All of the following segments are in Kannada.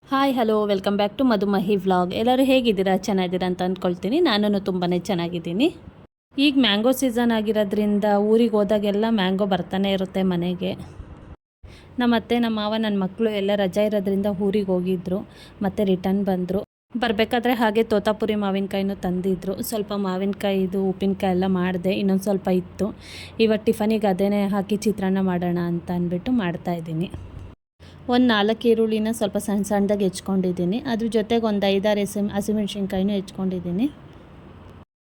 Hi hello welcome back to Madhumahi vlog. ಎಲ್ಲರೂ ಹೇಗಿದ್ದೀರಾ? ಚೆನ್ನಾಗಿದ್ದೀರಾ ಅಂತ ಅಂದ್ಕೊಳ್ತೀನಿ. ನಾನು ತುಂಬಾ ಚೆನ್ನಾಗಿದ್ದೀನಿ. ಈಗ ಮ್ಯಾಂಗೋ ಸೀಸನ್ ಆಗಿರೋದ್ರಿಂದ ಊರಿಗೆ ಹೋದಾಗೆಲ್ಲ ಮ್ಯಾಂಗೋ ಬರ್ತಾನೆ ಇರುತ್ತೆ ಮನೆಗೆ. ನಮ್ಮ ಅತ್ತೆ, ನಮ್ಮ ಮಾವ, ನನ್ನ ಮಕ್ಕಳು ಎಲ್ಲ ರಜೆ ಇರೋದ್ರಿಂದ ಊರಿಗೆ ಹೋಗಿದ್ರು, ಮತ್ತು ರಿಟರ್ನ್ ಬಂದರು. ಬರಬೇಕಾದ್ರೆ ಹಾಗೆ ತೋತಾಪುರಿ ಮಾವಿನಕಾಯಿನೂ ತಂದಿದ್ರು. ಸ್ವಲ್ಪ ಮಾವಿನಕಾಯಿದು ಉಪ್ಪಿನಕಾಯಿ ಎಲ್ಲ ಮಾಡಿದೆ, ಇನ್ನೊಂದು ಸ್ವಲ್ಪ ಇತ್ತು. ಇವತ್ತು ಟಿಫನಿಗೆ ಅದೇನೇ ಹಾಕಿ ಚಿತ್ರಾನ್ನ ಮಾಡೋಣ ಅಂತ ಅಂದ್ಬಿಟ್ಟು ಮಾಡ್ತಾಯಿದ್ದೀನಿ. ಒಂದು 4 ಈರುಳ್ಳಿನ ಸ್ವಲ್ಪ ಸಣ್ಣ ಸಣ್ಣದಾಗಿ ಹೆಚ್ಕೊಂಡಿದ್ದೀನಿ. ಅದ್ರ ಜೊತೆಗೆ ಒಂದು 5-6 ಹಸಿಮೆಣ್ಸಿನ್ಕಾಯಿನೂ ಹೆಚ್ಕೊಂಡಿದ್ದೀನಿ.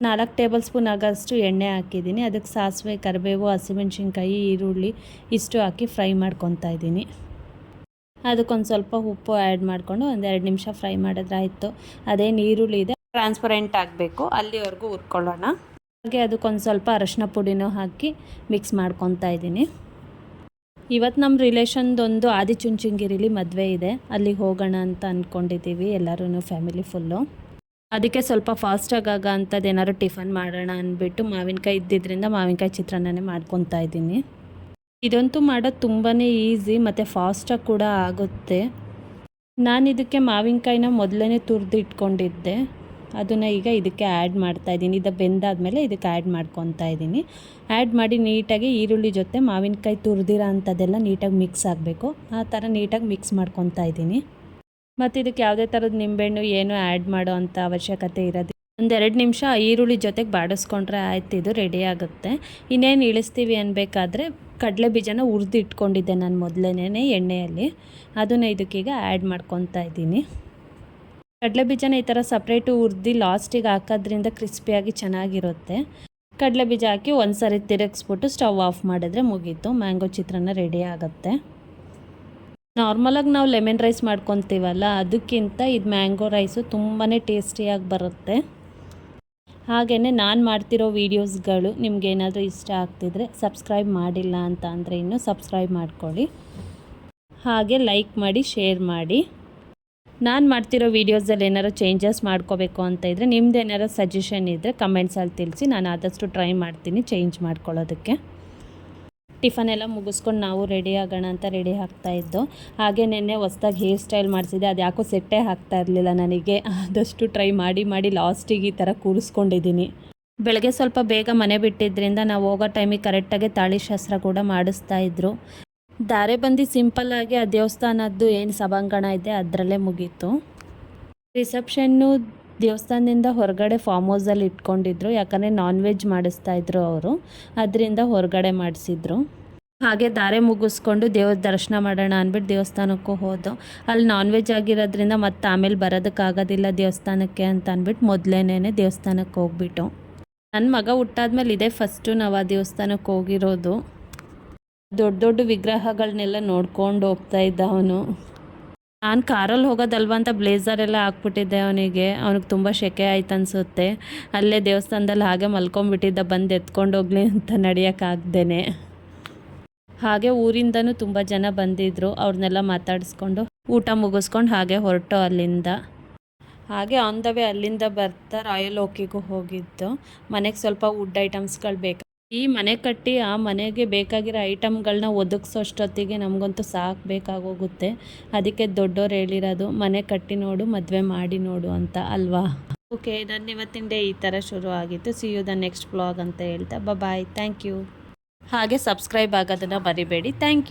4 ಟೇಬಲ್ ಸ್ಪೂನ್ ಆಗೋಷ್ಟು ಎಣ್ಣೆ ಹಾಕಿದ್ದೀನಿ. ಅದಕ್ಕೆ ಸಾಸಿವೆ, ಕರಿಬೇವು, ಹಸಿಮೆಣ್ಸಿನ್ಕಾಯಿ, ಈರುಳ್ಳಿ ಇಷ್ಟು ಹಾಕಿ ಫ್ರೈ ಮಾಡ್ಕೊತಾ ಇದ್ದೀನಿ. ಅದಕ್ಕೊಂದು ಸ್ವಲ್ಪ ಉಪ್ಪು ಆ್ಯಡ್ ಮಾಡಿಕೊಂಡು ಒಂದು 2 ನಿಮಿಷ ಫ್ರೈ ಮಾಡಿದ್ರೆ ಆಯಿತು. ಅದೇನು ಈರುಳ್ಳಿ ಇದೆ ಟ್ರಾನ್ಸ್ಪರೆಂಟ್ ಆಗಬೇಕು, ಅಲ್ಲಿವರೆಗೂ ಹುರ್ಕೊಳ್ಳೋಣ. ಹಾಗೆ ಅದಕ್ಕೊಂದು ಸ್ವಲ್ಪ ಅರಶಿನ ಪುಡಿನೂ ಹಾಕಿ ಮಿಕ್ಸ್ ಮಾಡ್ಕೊತಾ ಇದ್ದೀನಿ. ಇವತ್ತು ನಮ್ಮ ರಿಲೇಷನ್ದೊಂದು ಆದಿಚುಂಚನಗಿರಿಲಿ ಮದುವೆ ಇದೆ, ಅಲ್ಲಿಗೆ ಹೋಗೋಣ ಅಂತ ಅಂದ್ಕೊಂಡಿದ್ದೀವಿ ಎಲ್ಲರೂ ಫ್ಯಾಮಿಲಿ ಫುಲ್ಲು. ಅದಕ್ಕೆ ಸ್ವಲ್ಪ ಫಾಸ್ಟಾಗಿ ಅಂಥದ್ದು ಏನಾದ್ರು ಟಿಫನ್ ಮಾಡೋಣ ಅಂದ್ಬಿಟ್ಟು ಮಾವಿನಕಾಯಿ ಇದ್ದಿದ್ದರಿಂದ ಮಾವಿನಕಾಯಿ ಚಿತ್ರಾನ್ನನೇ ಮಾಡ್ಕೊತಾ ಇದ್ದೀನಿ. ಇದಂತೂ ಮಾಡೋದು ತುಂಬಾ ಈಸಿ ಮತ್ತು ಫಾಸ್ಟಾಗಿ ಕೂಡ ಆಗುತ್ತೆ. ನಾನು ಇದಕ್ಕೆ ಮಾವಿನಕಾಯಿನ ಮೊದಲೇ ತುರಿದು ಇಟ್ಕೊಂಡಿದ್ದೆ, ಅದನ್ನು ಈಗ ಇದಕ್ಕೆ ಆ್ಯಡ್ ಮಾಡ್ತಾಯಿದ್ದೀನಿ. ಇದು ಬೆಂದಾದಮೇಲೆ ಇದಕ್ಕೆ ಆ್ಯಡ್ ಮಾಡ್ಕೊತಾ ಇದ್ದೀನಿ. ಆ್ಯಡ್ ಮಾಡಿ ನೀಟಾಗಿ ಈರುಳ್ಳಿ ಜೊತೆ ಮಾವಿನಕಾಯಿ ತುರಿದಿರೋ ಅಂಥದ್ದೆಲ್ಲ ನೀಟಾಗಿ ಮಿಕ್ಸ್ ಆಗಬೇಕು, ಆ ಥರ ನೀಟಾಗಿ ಮಿಕ್ಸ್ ಮಾಡ್ಕೊತಾ ಇದ್ದೀನಿ. ಮತ್ತು ಇದಕ್ಕೆ ಯಾವುದೇ ಥರದ ನಿಂಬೆಹಣ್ಣು ಏನು ಆ್ಯಡ್ ಮಾಡೋ ಅಂಥ ಅವಶ್ಯಕತೆ ಇರೋದು. 1-2 ನಿಮಿಷ ಈರುಳ್ಳಿ ಜೊತೆಗೆ ಬಾಡಿಸ್ಕೊಂಡ್ರೆ ಆಯ್ತು, ಇದು ರೆಡಿ ಆಗುತ್ತೆ. ಇನ್ನೇನು ಇಳಿಸ್ತೀವಿ ಅನ್ಬೇಕಾದ್ರೆ ಕಡಲೆ ಬೀಜನ ಹುರಿದು ಇಟ್ಕೊಂಡಿದ್ದೆ ನಾನು ಮೊದಲೇ ಎಣ್ಣೆಯಲ್ಲಿ, ಅದನ್ನು ಇದಕ್ಕೀಗ ಆ್ಯಡ್ ಮಾಡ್ಕೊತಾ ಇದ್ದೀನಿ. ಕಡಲೆ ಬೀಜನ ಈ ಥರ ಸಪ್ರೇಟು ಹುರಿದು ಲಾಸ್ಟಿಗೆ ಹಾಕೋದ್ರಿಂದ ಕ್ರಿಸ್ಪಿಯಾಗಿ ಚೆನ್ನಾಗಿರುತ್ತೆ. ಕಡಲೆ ಬೀಜ ಹಾಕಿ ಒಂದು ಸಾರಿ ತಿರುಗಿಸ್ಬಿಟ್ಟು ಸ್ಟವ್ ಆಫ್ ಮಾಡಿದ್ರೆ ಮುಗೀತು, ಮ್ಯಾಂಗೋ ಚಿತ್ರಾನ್ನ ರೆಡಿ ಆಗುತ್ತೆ. ನಾರ್ಮಲಾಗಿ ನಾವು ಲೆಮನ್ ರೈಸ್ ಮಾಡ್ಕೊತೀವಲ್ಲ, ಅದಕ್ಕಿಂತ ಇದು ಮ್ಯಾಂಗೋ ರೈಸು ತುಂಬಾ ಟೇಸ್ಟಿಯಾಗಿ ಬರುತ್ತೆ. ಹಾಗೆಯೇ ನಾನು ಮಾಡ್ತಿರೋ ವೀಡಿಯೋಸ್ಗಳು ನಿಮಗೇನಾದರೂ ಇಷ್ಟ ಆಗ್ತಿದ್ರೆ ಸಬ್ಸ್ಕ್ರೈಬ್ ಮಾಡಿಲ್ಲ ಅಂತ ಅಂದರೆ ಇನ್ನೂ ಸಬ್ಸ್ಕ್ರೈಬ್ ಮಾಡ್ಕೊಳ್ಳಿ. ಹಾಗೆ ಲೈಕ್ ಮಾಡಿ, ಶೇರ್ ಮಾಡಿ. ನಾನು ಮಾಡ್ತಿರೋ ವೀಡಿಯೋಸಲ್ಲಿ ಏನಾರು ಚೇಂಜಸ್ ಮಾಡ್ಕೋಬೇಕು ಅಂತ ಇದ್ದರೆ, ನಿಮ್ದು ಏನಾರು ಸಜೆಷನ್ ಇದ್ದರೆ ಕಮೆಂಟ್ಸಲ್ಲಿ ತಿಳಿಸಿ, ನಾನು ಆದಷ್ಟು ಟ್ರೈ ಮಾಡ್ತೀನಿ ಚೇಂಜ್ ಮಾಡ್ಕೊಳ್ಳೋದಕ್ಕೆ. ಟಿಫನ್ ಎಲ್ಲ ಮುಗಿಸ್ಕೊಂಡು ನಾವು ರೆಡಿ ಆಗೋಣ ಅಂತ ರೆಡಿ ಆಗ್ತಾಯಿದ್ದು. ಹಾಗೆ ನೆನ್ನೆ ಹೊಸ್ದಾಗಿ ಹೇರ್ ಸ್ಟೈಲ್ ಮಾಡಿಸಿದೆ, ಅದು ಯಾಕೋ ಸೆಟ್ಟೇ ಆಗ್ತಾ ಇರಲಿಲ್ಲ ನನಗೆ. ಆದಷ್ಟು ಟ್ರೈ ಮಾಡಿ ಲಾಸ್ಟಿಗೆ ಈ ಥರ ಕೂರಿಸ್ಕೊಂಡಿದ್ದೀನಿ. ಬೆಳಗ್ಗೆ ಸ್ವಲ್ಪ ಬೇಗ ಮನೆ ಬಿಟ್ಟಿದ್ದರಿಂದ ನಾವು ಹೋಗೋ ಟೈಮಿಗೆ ಕರೆಕ್ಟಾಗಿ ತಾಳಿ ಶಾಸ್ತ್ರ ಕೂಡ ಮಾಡಿಸ್ತಾಯಿದ್ರು. ದಾರೆ ಬಂದು ಸಿಂಪಲ್ಲಾಗಿ ಆ ದೇವಸ್ಥಾನದ್ದು ಏನು ಸಭಾಂಗಣ ಇದೆ ಅದರಲ್ಲೇ ಮುಗೀತು. ರಿಸೆಪ್ಷನ್ನು ದೇವಸ್ಥಾನದಿಂದ ಹೊರಗಡೆ ಫಾರ್ಮ್ ಹೌಸಲ್ಲಿ ಇಟ್ಕೊಂಡಿದ್ರು, ಯಾಕಂದರೆ ನಾನ್ ವೆಜ್ ಮಾಡಿಸ್ತಾಯಿದ್ರು ಅವರು, ಅದರಿಂದ ಹೊರಗಡೆ ಮಾಡಿಸಿದ್ರು. ಹಾಗೆ ದಾರೆ ಮುಗಿಸ್ಕೊಂಡು ದೇವ್ರ ದರ್ಶನ ಮಾಡೋಣ ಅಂದ್ಬಿಟ್ಟು ದೇವಸ್ಥಾನಕ್ಕೂ ಹೋದೋ. ಅಲ್ಲಿ ನಾನ್ ವೆಜ್ ಆಗಿರೋದ್ರಿಂದ ಮತ್ತು ಆಮೇಲೆ ಬರೋದಕ್ಕಾಗೋದಿಲ್ಲ ದೇವಸ್ಥಾನಕ್ಕೆ ಅಂತ ಅಂದ್ಬಿಟ್ಟು ಮೊದಲೇನೇ ದೇವಸ್ಥಾನಕ್ಕೆ ಹೋಗ್ಬಿಟ್ಟು. ನನ್ನ ಮಗ ಹುಟ್ಟಾದ್ಮೇಲೆ ಇದೇ ಫಸ್ಟು ನಾವು ಆ ದೇವಸ್ಥಾನಕ್ಕೆ ಹೋಗಿರೋದು. ದೊಡ್ಡ ದೊಡ್ಡ ವಿಗ್ರಹಗಳನ್ನೆಲ್ಲ ನೋಡ್ಕೊಂಡು ಹೋಗ್ತಾ ಇದ್ದ ಅವನು. ನಾನು ಕಾರಲ್ಲಿ ಹೋಗೋದಲ್ವ ಅಂತ ಬ್ಲೇಸರೆಲ್ಲ ಹಾಕ್ಬಿಟ್ಟಿದ್ದೆ ಅವನಿಗೆ ತುಂಬ ಸೆಕೆ ಆಯ್ತು ಅನಿಸುತ್ತೆ. ಅಲ್ಲೇ ದೇವಸ್ಥಾನದಲ್ಲಿ ಹಾಗೆ ಮಲ್ಕೊಂಡ್ಬಿಟ್ಟಿದ್ದ, ಬಂದು ಎತ್ಕೊಂಡು ಹೋಗ್ಲಿ ಅಂತ ನಡೆಯೋಕ್ಕಾಗ್ದೇನೆ. ಹಾಗೆ ಊರಿಂದನೂ ತುಂಬ ಜನ ಬಂದಿದ್ದರು, ಅವ್ರನ್ನೆಲ್ಲ ಮಾತಾಡಿಸ್ಕೊಂಡು ಊಟ ಮುಗಿಸ್ಕೊಂಡು ಹಾಗೆ ಹೊರಟು ಅಲ್ಲಿಂದ. ಹಾಗೆ ಆನ್ ದ ವೇ ಅಲ್ಲಿಂದ ಬರ್ತಾ ರಾಯಲ್ ಓಕಿಗೂ ಹೋಗಿದ್ದು. ಮನೆಗೆ ಸ್ವಲ್ಪ ವುಡ್ ಐಟಮ್ಸ್ಗಳು ಬೇಕು. ಈ ಮನೆ ಕಟ್ಟಿ ಆ ಮನೆಗೆ ಬೇಕಾಗಿರೋ ಐಟಮ್ಗಳನ್ನ ಒದಗಿಸೋಷ್ಟೊತ್ತಿಗೆ ನಮಗಂತೂ ಸಾಕು ಬೇಕಾಗೋಗುತ್ತೆ. ಅದಕ್ಕೆ ದೊಡ್ಡೋರು ಹೇಳಿರೋದು, ಮನೆ ಕಟ್ಟಿ ನೋಡು ಮದುವೆ ಮಾಡಿ ನೋಡು ಅಂತ ಅಲ್ವಾ. ಓಕೆ, ನನ್ನ ಇವತ್ತಿನ ಡೇ ಈ ಥರ ಶುರು ಆಗಿತ್ತು. See you the next vlog ಅಂತ ಹೇಳ್ತಾ ಬಾಯ್, ಥ್ಯಾಂಕ್ ಯು. ಹಾಗೆ ಸಬ್ಸ್ಕ್ರೈಬ್ ಆಗೋದನ್ನು ಮರಿಬೇಡಿ. Thank you.